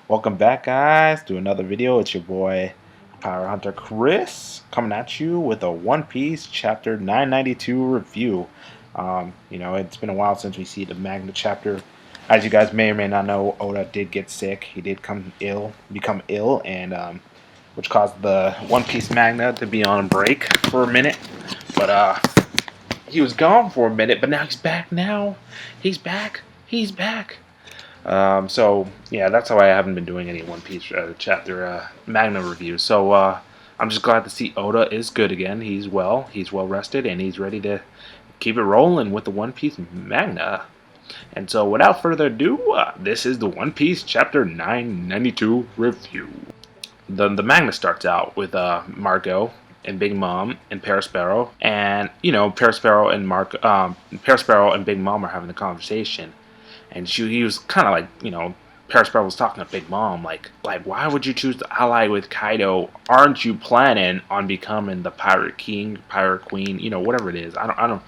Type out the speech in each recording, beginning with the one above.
Welcome back, guys, to another video. It's your boy Power Hunter Chris coming at you with a One Piece chapter 992 review. It's been a while since we see the Magna chapter. As you guys may or may not know, Oda did get sick. He did become ill, and which caused the One Piece Magna to be on break for a minute. But he was gone for a minute, but now he's back. He's back. He's back. So yeah, that's how I haven't been doing any One Piece chapter Magna reviews. So I'm just glad to see Oda is good again. He's well rested, and he's ready to keep it rolling with the One Piece Magna. And so without further ado, this is the One Piece chapter 992 review. The Magna starts out with Marco and Big Mom and Perospero, and Perospero and Big Mom are having a conversation. And he was kind of like, Perospero was talking to Big Mom, like, why would you choose to ally with Kaido? Aren't you planning on becoming the Pirate King, Pirate Queen, whatever it is? I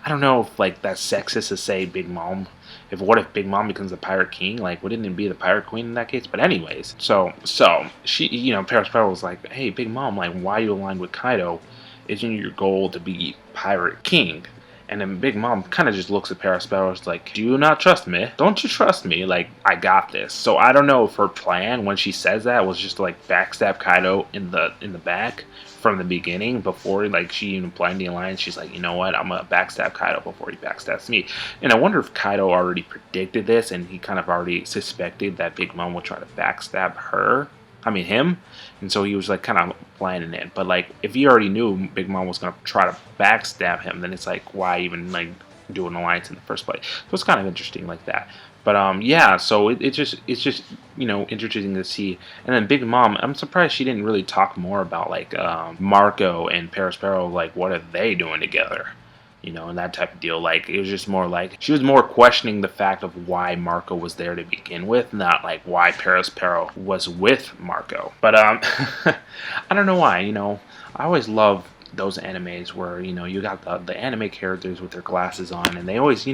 don't know if like that's sexist to say Big Mom. What if Big Mom becomes the Pirate King? Like, wouldn't it be the Pirate Queen in that case? But anyways, so she, Perospero was like, hey, Big Mom, like, why are you aligned with Kaido? Isn't your goal to be Pirate King? And then Big Mom kind of just looks at Perospero, like, do you not trust me? Don't you trust me? Like, I got this. So I don't know if her plan when she says that was just to like backstab Kaido in the back from the beginning before like she even planned the alliance. She's like, you know what? I'm gonna backstab Kaido before he backstabs me. And I wonder if Kaido already predicted this and he kind of already suspected that Big Mom would try to backstab him. And so he was like kind of planning it. But like if he already knew Big Mom was gonna try to backstab him, then it's like why even like do an alliance in the first place? So it's kind of interesting like that. But yeah, so it's just interesting to see. And then Big Mom, I'm surprised she didn't really talk more about like Marco and Perospero, like what are they doing together? And that type of deal. Like, it was just more like, she was more questioning the fact of why Marco was there to begin with, not like why Perospero was with Marco. But, I don't know why, I always love those animes where, you got the anime characters with their glasses on, and they always,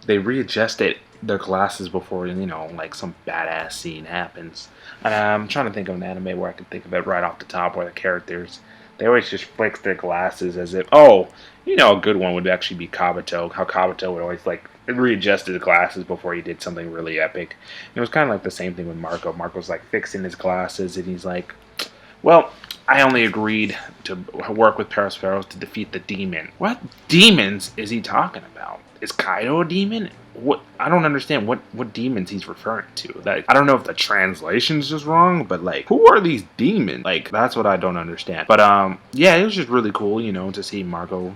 they readjusted their glasses before, like some badass scene happens. And I'm trying to think of an anime where I can think of it right off the top where the characters, they always just flicks their glasses as if, a good one would actually be Kabuto. How Kabuto would always like readjust his glasses before he did something really epic. And it was kind of like the same thing with Marco. Marco's like fixing his glasses, and he's like, well, I only agreed to work with Perospero to defeat the demon. What demons is he talking about? Is Kaido a demon? What? I don't understand what demons he's referring to. Like, I don't know if the translation's just wrong, but like, who are these demons? Like, that's what I don't understand. But yeah, it was just really cool, to see Marco,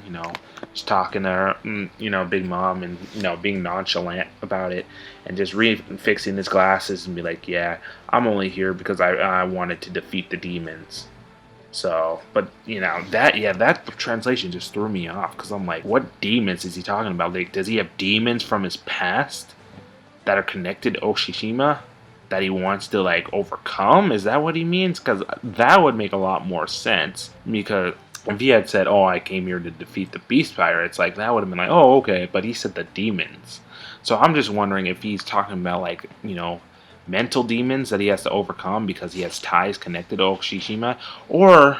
just talking to her, Big Mom, and being nonchalant about it, and just fixing his glasses and be like, yeah, I'm only here because I wanted to defeat the demons. So, but that translation just threw me off because I'm like, what demons is he talking about? Like, does he have demons from his past that are connected to Oshishima that he wants to like overcome? Is that what he means? Because that would make a lot more sense. Because if he had said, "Oh, I came here to defeat the Beast Pirates," like that would have been like, "Oh, okay." But he said the demons. So I'm just wondering if he's talking about like mental demons that he has to overcome because he has ties connected to Oshishima, or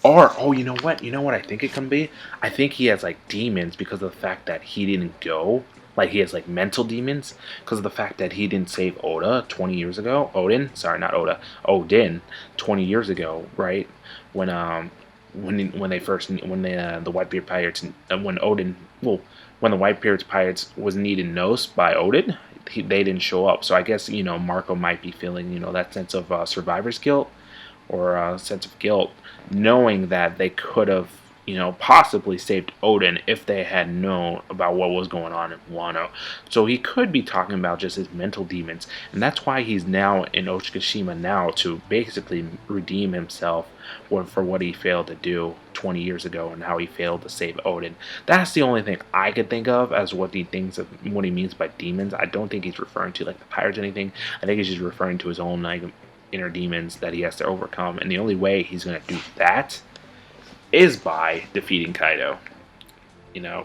oh, you know what I think it can be? I think he has like demons because of the fact that he didn't go. Like he has like mental demons because of the fact that he didn't save Oda 20 years ago. Odin, sorry, not Oda. Odin 20 years ago, right? When the Whitebeard pirates when the Whitebeard pirates was needed Nos by Odin, they didn't show up. So I guess Marco might be feeling that sense of survivor's guilt or a sense of guilt, knowing that they could have possibly saved Odin if they had known about what was going on in Wano. So he could be talking about just his mental demons, and that's why he's now in Oshishima now to basically redeem himself for what he failed to do 20 years ago and how he failed to save Odin. That's the only thing I could think of as what he means by demons. I don't think he's referring to like the pirates or anything. I think he's just referring to his own like inner demons that he has to overcome, and the only way he's going to do that is by defeating Kaido.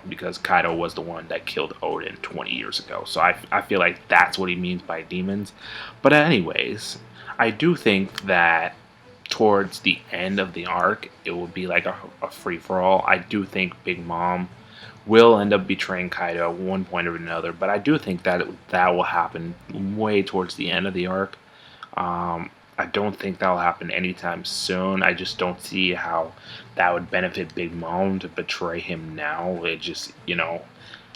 Because Kaido was the one that killed Odin 20 years ago. So I feel like that's what he means by demons. But anyways, I do think that towards the end of the arc, it will be like a free for all. I do think Big Mom will end up betraying Kaido at one point or another, but I do think that that will happen way towards the end of the arc. I don't think that'll happen anytime soon. I just don't see how that would benefit Big Mom to betray him now. It just,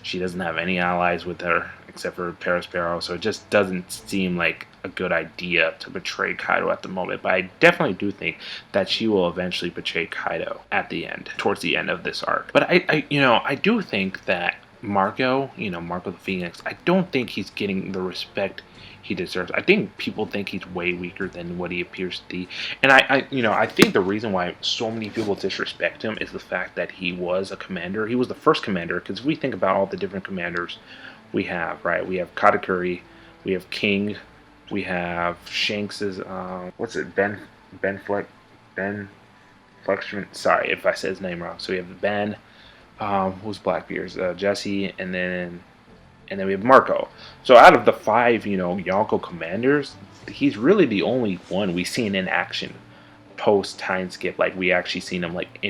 she doesn't have any allies with her except for Perospero, so it just doesn't seem like a good idea to betray Kaido at the moment. But I definitely do think that she will eventually betray Kaido at the end, towards the end of this arc. But I do think that Marco, Marco the Phoenix, I don't think he's getting the respect he deserves. I think people think he's way weaker than what he appears to be, and I think the reason why so many people disrespect him is the fact that he was a commander. He was the first commander, because if we think about all the different commanders we have, right? We have Katakuri, we have King, we have Shanks's Ben Flexman. Sorry if I said his name wrong. So we have Ben, who's Blackbeard's, Jesse, and then we have Marco. So out of the 5, Yonko commanders, he's really the only one we've seen in action post time skip. Like, we actually seen him like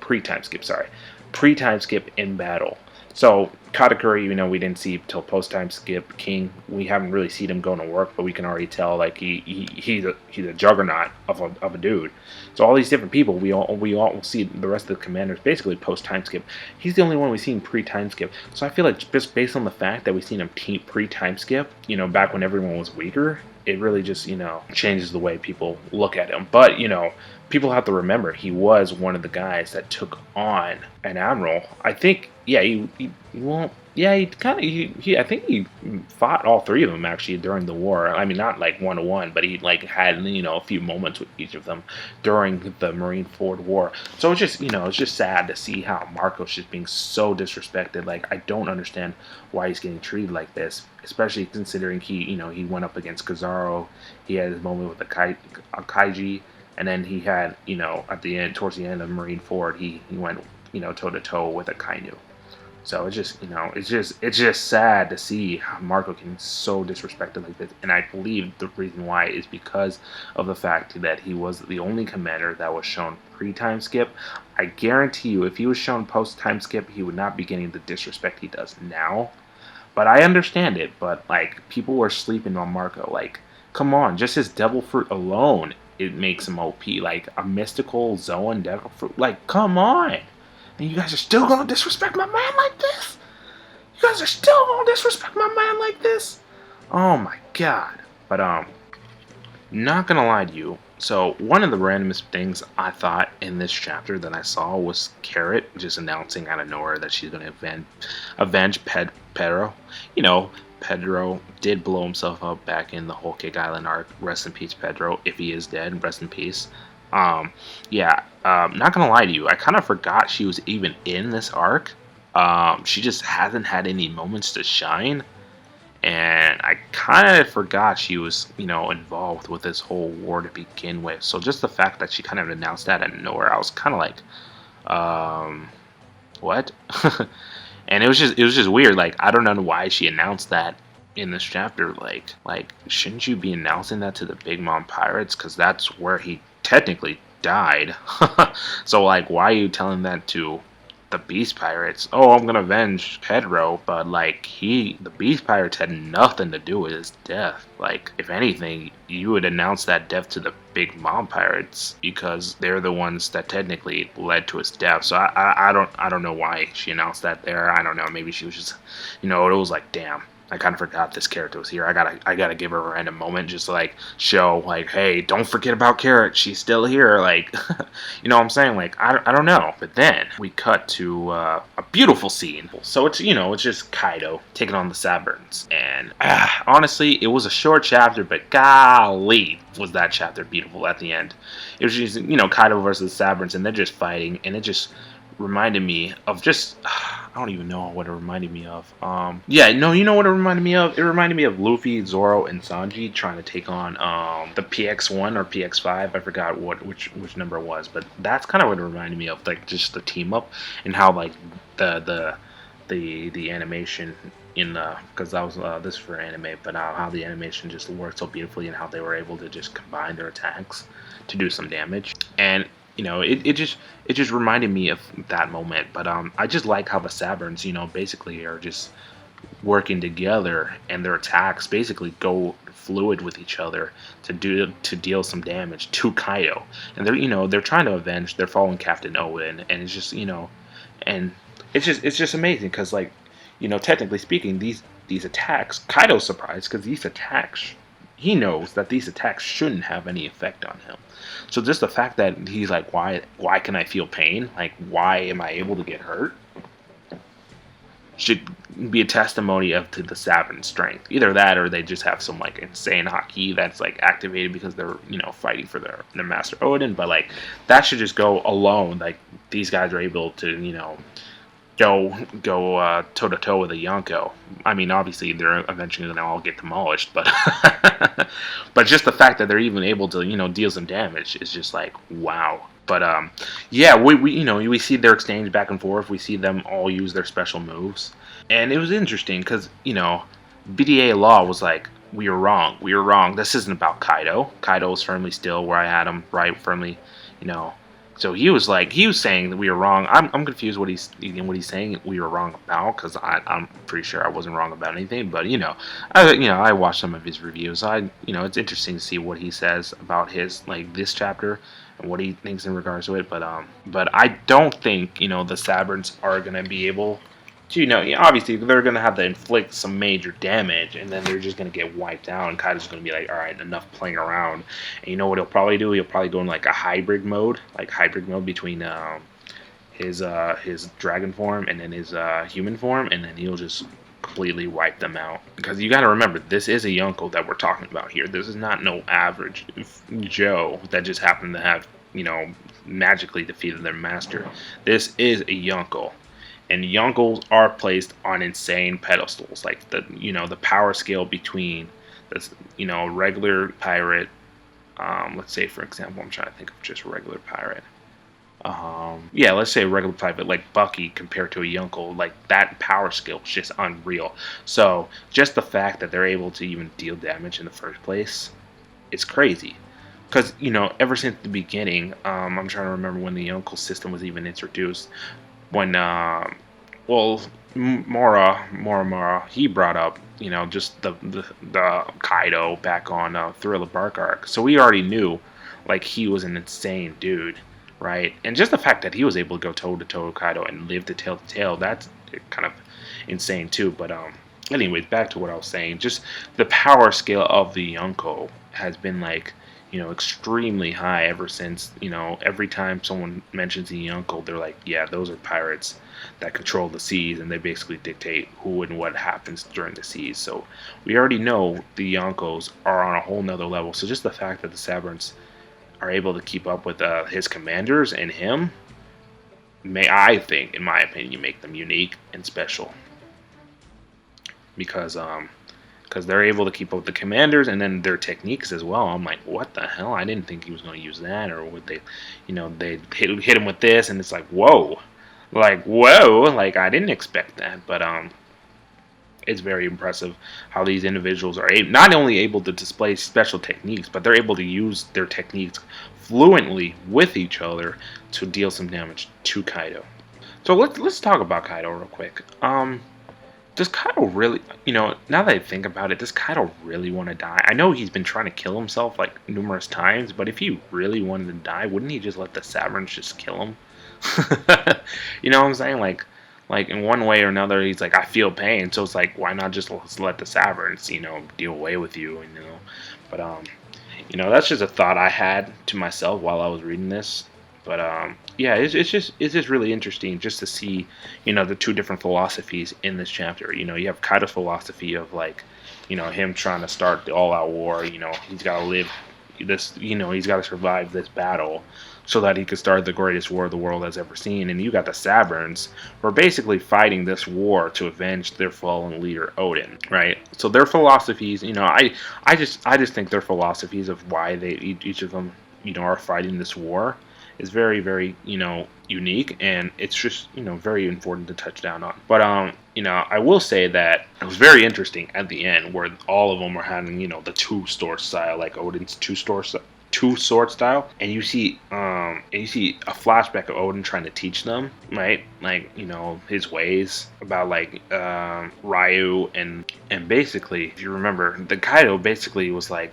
pre-time skip. Sorry, pre-time skip in battle. So Katakuri, we didn't see till post-time skip. King, we haven't really seen him going to work, but we can already tell like he's a juggernaut of a dude. So all these different people, we all see the rest of the commanders basically post-time skip. He's the only one we've seen pre-time skip. So I feel like just based on the fact that we've seen him pre-time skip, back when everyone was weaker, it really just, changes the way people look at him. But, people have to remember he was one of the guys that took on an admiral. I think, I think he fought all 3 of them actually during the war. I mean, not like 1-to-1, but he like had, a few moments with each of them during the Marineford War. So it's just, it's just sad to see how Marco's just being so disrespected. Like, I don't understand why he's getting treated like this, especially considering he went up against Kizaru. He had his moment with the Kaiji. And then he had, at the end, towards the end of Marineford, he went, toe to toe with a Kainu. So it's just, it's just sad to see how Marco can be so disrespected like this. And I believe the reason why is because of the fact that he was the only commander that was shown pre-time skip. I guarantee you, if he was shown post-time skip, he would not be getting the disrespect he does now. But I understand it. But like, people were sleeping on Marco. Like, come on, just his devil fruit alone, it makes him OP. Like a mystical Zoan devil fruit. Like, come on. And you guys are still gonna disrespect my man like this? You guys are still gonna disrespect my man like this? Oh my god. But not gonna lie to you. So one of the randomest things I thought in this chapter that I saw was Carrot just announcing out of nowhere that she's gonna avenge Pedro. Pedro did blow himself up back in the Whole Cake Island arc. Rest in peace, Pedro. If he is dead, rest in peace. Not gonna lie to you, I kind of forgot she was even in this arc. She just hasn't had any moments to shine, and I kind of forgot she was, involved with this whole war to begin with. So just the fact that she kind of announced that out of nowhere, I was kind of like, what? And it was just weird. Like, I don't know why she announced that in this chapter. Like shouldn't you be announcing that to the Big Mom Pirates? Because that's where he technically died. So like, why are you telling that to the Beast Pirates? Oh, I'm gonna avenge Pedro, but like, the Beast Pirates had nothing to do with his death. Like, if anything, you would announce that death to the Big Mom Pirates, because they're the ones that technically led to his death. So I don't know why she announced that there. I don't know, maybe she was just, it was like, damn, I kind of forgot this character was here. I gotta give her a random moment just to like show, like, hey, don't forget about Carrot. She's still here. Like, you know what I'm saying? Like, I don't know. But then we cut to a beautiful scene. So it's it's just Kaido taking on the Scabbards, and honestly, it was a short chapter, but golly, was that chapter beautiful at the end. It was just Kaido versus the Scabbards, and they're just fighting, and it just reminded me of just I don't even know what it reminded me of. You know what it reminded me of? It reminded me of Luffy, Zoro, and Sanji trying to take on the PX1 or PX5. I forgot which number it was, but that's kind of what it reminded me of, like just the team up and how like the the animation in the, because that was this is for anime, but how the animation just worked so beautifully and how they were able to just combine their attacks to do some damage. And it just reminded me of that moment. But I just like how the Scabbards, basically are just working together, and their attacks basically go fluid with each other to deal some damage to Kaido. And they're trying to avenge their fallen Captain Oden, and it's just and it's just amazing because, like, technically speaking, these attacks, Kaido's surprised because these attacks, he knows that these attacks shouldn't have any effect on him. So just the fact that he's like, why can I feel pain? Like, why am I able to get hurt? Should be a testimony to the Scabbards' strength. Either that, or they just have some like insane haki that's like activated because they're fighting for their master Odin. But like that should just go alone. Like these guys are able to go toe to toe with a Yonko. I mean, obviously they're eventually gonna all get demolished, but but just the fact that they're even able to deal some damage is just like wow. But yeah, we see their exchange back and forth. We see them all use their special moves, and it was interesting because BDA Law was like, we were wrong. We were wrong. This isn't about Kaido. Kaido is firmly still where I had him, right? Firmly, So he was saying that we were wrong. I'm confused what he's saying we were wrong about, because I'm pretty sure I wasn't wrong about anything. But I watched some of his reviews. It's interesting to see what he says about his this chapter and what he thinks in regards to it. But I don't think the Scabbards are gonna be able to obviously they're gonna have to inflict some major damage, and then they're just gonna get wiped out, and Kaido's gonna be like, all right, enough playing around. And you know what he'll probably do? He'll probably go in like a hybrid mode between his dragon form and then his human form, and then he'll just completely wipe them out. Because you got to remember, this is a Yonko that we're talking about here. This is not no average Joe that just happened to have magically defeated their master. This is a Yonko. And Yonkos are placed on insane pedestals, like the power scale between this regular pirate. Let's say, for example, I'm trying to think of just a regular pirate. Yeah, let's say a regular pirate like Bucky compared to a Yonko, like that power scale is just unreal. So just the fact that they're able to even deal damage in the first place, it's crazy. Because ever since the beginning, I'm trying to remember when the Yonko system was even introduced. When Mora, he brought up just the Kaido back on Thriller Bark arc, so we already knew like he was an insane dude, right? And just the fact that he was able to go toe to toe with Kaido and live to tail, that's kind of insane too. But anyways, back to what I was saying. Just the power scale of the Yonko has been extremely high ever since, every time someone mentions the Yonko, they're like, yeah, those are pirates that control the seas, and they basically dictate who and what happens during the seas. So we already know the Yonkos are on a whole nother level. So just the fact that the Scabbards are able to keep up with his commanders and him, I think, in my opinion, make them unique and special. Because they're able to keep up with the commanders and then their techniques as well. I'm like, what the hell? I didn't think he was going to use that, or would they, they hit him with this, and it's like, whoa, like I didn't expect that. But it's very impressive how these individuals are not only able to display special techniques, but they're able to use their techniques fluently with each other to deal some damage to Kaido. So let's talk about Kaido real quick. Does Kaido really, now that I think about it, does Kaido really want to die? I know he's been trying to kill himself like numerous times, but if he really wanted to die, wouldn't he just let the Scabbards just kill him? You know what I'm saying? Like in one way or another, he's like, I feel pain, so it's like, why not just let the Scabbards, deal away with you, But that's just a thought I had to myself while I was reading this. But yeah, it's just really interesting just to see the two different philosophies in this chapter. You have Kaido's philosophy of him trying to start the all-out war. He's got to live this. He's got to survive this battle so that he could start the greatest war the world has ever seen. And you got the Scabbards who are basically fighting this war to avenge their fallen leader Odin, right? So their philosophies, I just think their philosophies of why each of them are fighting this war is very, very, unique, and it's just, very important to touch down on. But I will say that it was very interesting at the end where all of them were having, the two sword style, like Odin's two sword style, and you see a flashback of Odin trying to teach them, right, like, his ways about, like, Ryu, and basically, if you remember, the Kaido basically was like,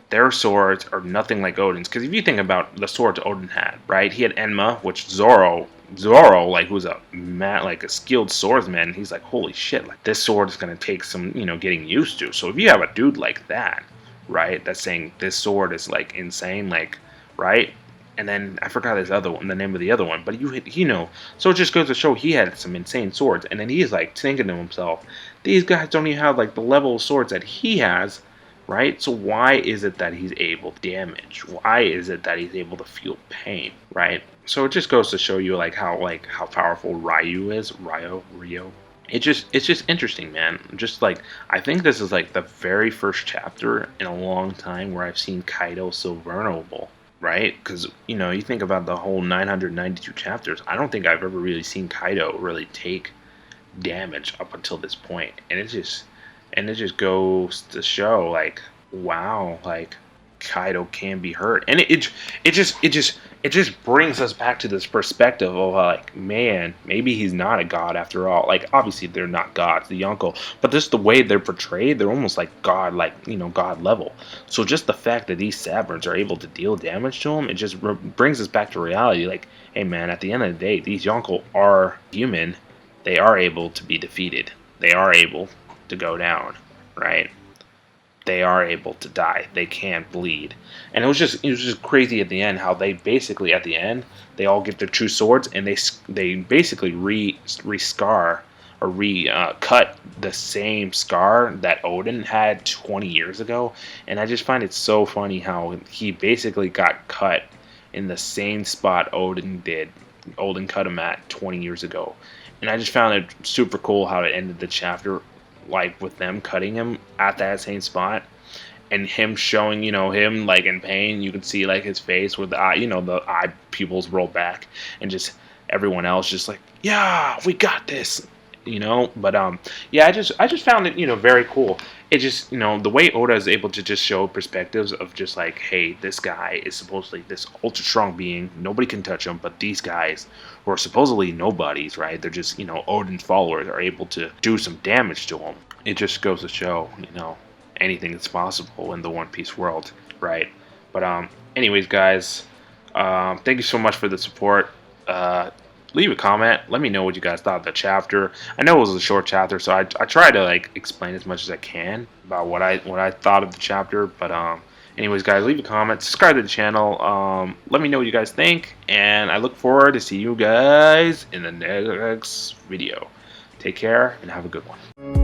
their swords are nothing like Odin's. Because if you think about the swords Odin had, right, he had Enma, which Zoro, like, who's like a skilled swordsman, he's like, holy shit, like, this sword is gonna take some, getting used to. So if you have a dude like that, right, that's saying this sword is, like, insane, like, right, and then I forgot his other one, the name of the other one, but so it just goes to show he had some insane swords, and then he's like thinking to himself, these guys don't even have, like, the level of swords that he has, right? So why is it that he's able to damage? Why is it that he's able to feel pain, right? So it just goes to show you, like, how powerful Ryu is, Rio. It's just interesting, man. Just, like, I think this is, like, the very first chapter in a long time where I've seen Kaido so vulnerable, right? Because, you think about the whole 992 chapters, I don't think I've ever really seen Kaido really take damage up until this point, and it just goes to show, like, wow, like, Kaido can be hurt, and it just brings us back to this perspective of, like, man, maybe he's not a god after all. Like, obviously they're not gods, the Yonko, but just the way they're portrayed, they're almost like god, like, god level. So just the fact that these Scabbards are able to deal damage to him, it just brings us back to reality. Like, hey man, at the end of the day, these Yonko are human. They are able to be defeated. They are able to go down, right? They are able to die. They can bleed, and it was just crazy at the end how they basically at the end they all get their true swords, and they basically re-scar or cut the same scar that Odin had 20 years ago, and I just find it so funny how he basically got cut in the same spot Odin did. Odin cut him at 20 years ago, and I just found it super cool how it ended the chapter, like, with them cutting him at that same spot, and him showing, him, like, in pain. You could see, like, his face with the eye, the eye pupils rolled back, and just everyone else just like, yeah, we got this, But yeah, I just found it, very cool. It just, the way Oda is able to just show perspectives of just like, hey, this guy is supposedly this ultra strong being, nobody can touch him, but these guys who are supposedly nobodies, right? They're just, Odin's followers, are able to do some damage to him. It just goes to show, anything is possible in the One Piece world, right? But anyways, guys, thank you so much for the support. Leave a comment. Let me know what you guys thought of the chapter. I know it was a short chapter, so I try to, like, explain as much as I can about what I thought of the chapter. But anyways, guys, leave a comment, subscribe to the channel. Let me know what you guys think, and I look forward to see you guys in the next video. Take care and have a good one.